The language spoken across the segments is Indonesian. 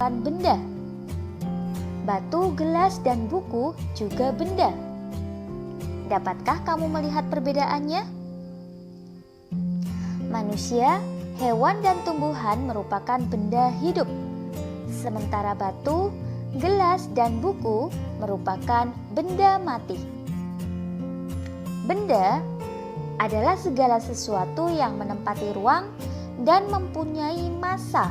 benda. Batu, gelas, dan buku juga benda. Dapatkah kamu melihat perbedaannya? Manusia, hewan, dan tumbuhan merupakan benda hidup, sementara batu, gelas, dan buku merupakan benda mati. Benda adalah segala sesuatu yang menempati ruang dan mempunyai massa.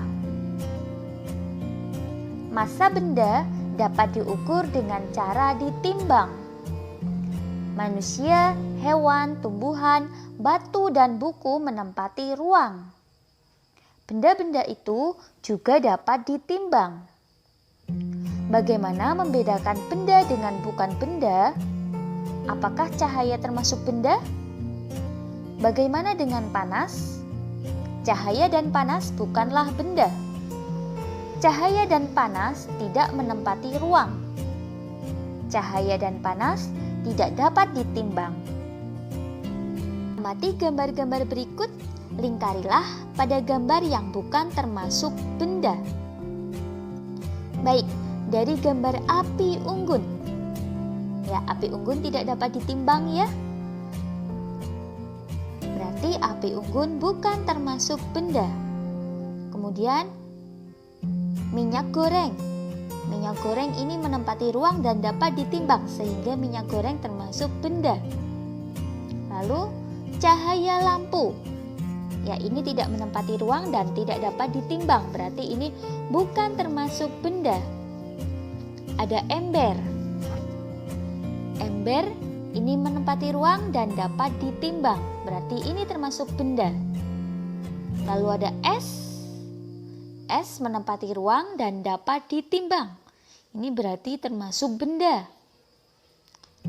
Massa benda dapat diukur dengan cara ditimbang. Manusia, hewan, tumbuhan, batu, dan buku menempati ruang. Benda-benda itu juga dapat ditimbang. Bagaimana membedakan benda dengan bukan benda? Apakah cahaya termasuk benda? Bagaimana dengan panas? Cahaya dan panas bukanlah benda. Cahaya dan panas tidak menempati ruang. Cahaya dan panas tidak dapat ditimbang. Amati gambar-gambar berikut, lingkarilah pada gambar yang bukan termasuk benda. Baik, dari gambar api unggun. Ya, api unggun tidak dapat ditimbang ya. Berarti api unggun bukan termasuk benda. Kemudian minyak goreng. Minyak goreng ini menempati ruang dan dapat ditimbang sehingga minyak goreng termasuk benda. Lalu cahaya lampu. Ya, ini tidak menempati ruang dan tidak dapat ditimbang. Berarti ini bukan termasuk benda. Ada ember. Ember ini menempati ruang dan dapat ditimbang. Berarti ini termasuk benda. Lalu ada es. Es menempati ruang dan dapat ditimbang. Ini berarti termasuk benda.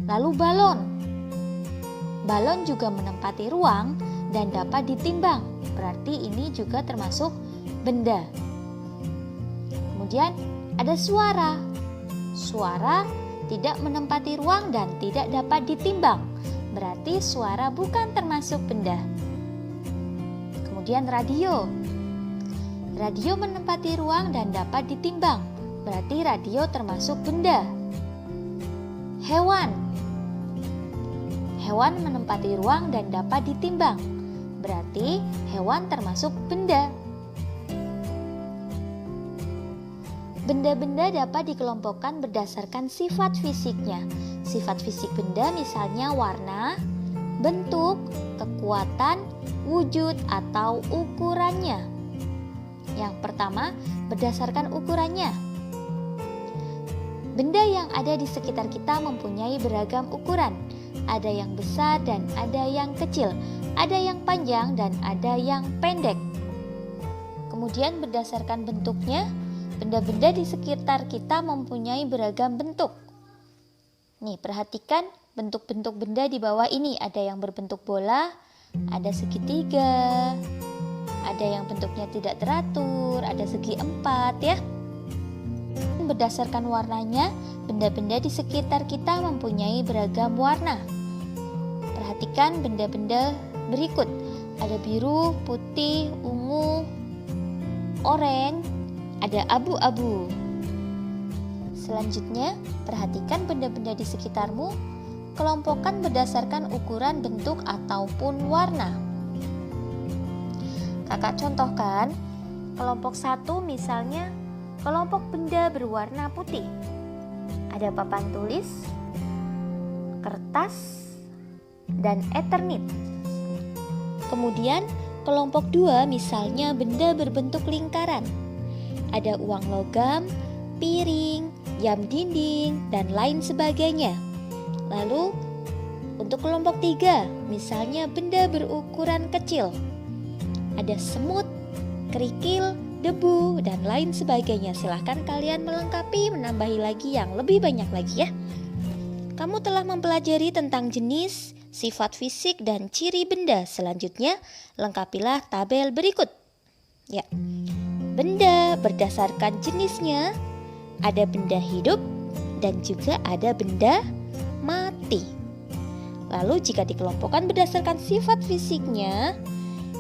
Lalu balon. Balon juga menempati ruang dan dapat ditimbang. Berarti ini juga termasuk benda. Kemudian ada suara. Suara tidak menempati ruang dan tidak dapat ditimbang. Berarti suara bukan termasuk benda. Kemudian radio. Radio menempati ruang dan dapat ditimbang. Berarti radio termasuk benda. Hewan. Hewan menempati ruang dan dapat ditimbang. Berarti hewan termasuk benda. Benda-benda dapat dikelompokkan berdasarkan sifat fisiknya. Sifat fisik benda misalnya warna, bentuk, kekuatan, wujud, atau ukurannya. Yang pertama, berdasarkan ukurannya. Benda yang ada di sekitar kita mempunyai beragam ukuran. Ada yang besar dan ada yang kecil. Ada yang panjang dan ada yang pendek. Kemudian berdasarkan bentuknya, benda-benda di sekitar kita mempunyai beragam bentuk. Nih, perhatikan bentuk-bentuk benda di bawah ini. Ada yang berbentuk bola, ada segitiga, ada yang bentuknya tidak teratur, ada segi empat ya. Berdasarkan warnanya, benda-benda di sekitar kita mempunyai beragam warna. Perhatikan benda-benda berikut. Ada biru, putih, ungu, oranye, ada abu-abu. Selanjutnya, perhatikan benda-benda di sekitarmu, kelompokkan berdasarkan ukuran, bentuk, ataupun warna. Kakak contohkan, kelompok 1 misalnya kelompok benda berwarna putih. Ada papan tulis, kertas, dan Eternit. Kemudian kelompok 2 misalnya benda berbentuk lingkaran. Ada uang logam, piring, jam dinding, dan lain sebagainya. Lalu untuk kelompok 3 misalnya benda berukuran kecil. Ada semut, kerikil, debu, dan lain sebagainya. Silahkan kalian melengkapi, menambahi lagi yang lebih banyak lagi ya. Kamu telah mempelajari tentang jenis, sifat fisik, dan ciri benda. Selanjutnya, lengkapilah tabel berikut. Ya, benda berdasarkan jenisnya, ada benda hidup, dan juga ada benda mati. Lalu jika dikelompokkan berdasarkan sifat fisiknya,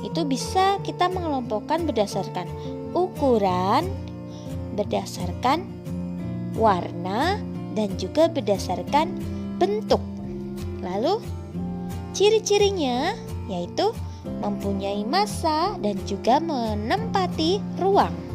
itu bisa kita mengelompokkan berdasarkan ukuran, berdasarkan warna dan juga berdasarkan bentuk. Lalu ciri-cirinya yaitu mempunyai massa dan juga menempati ruang.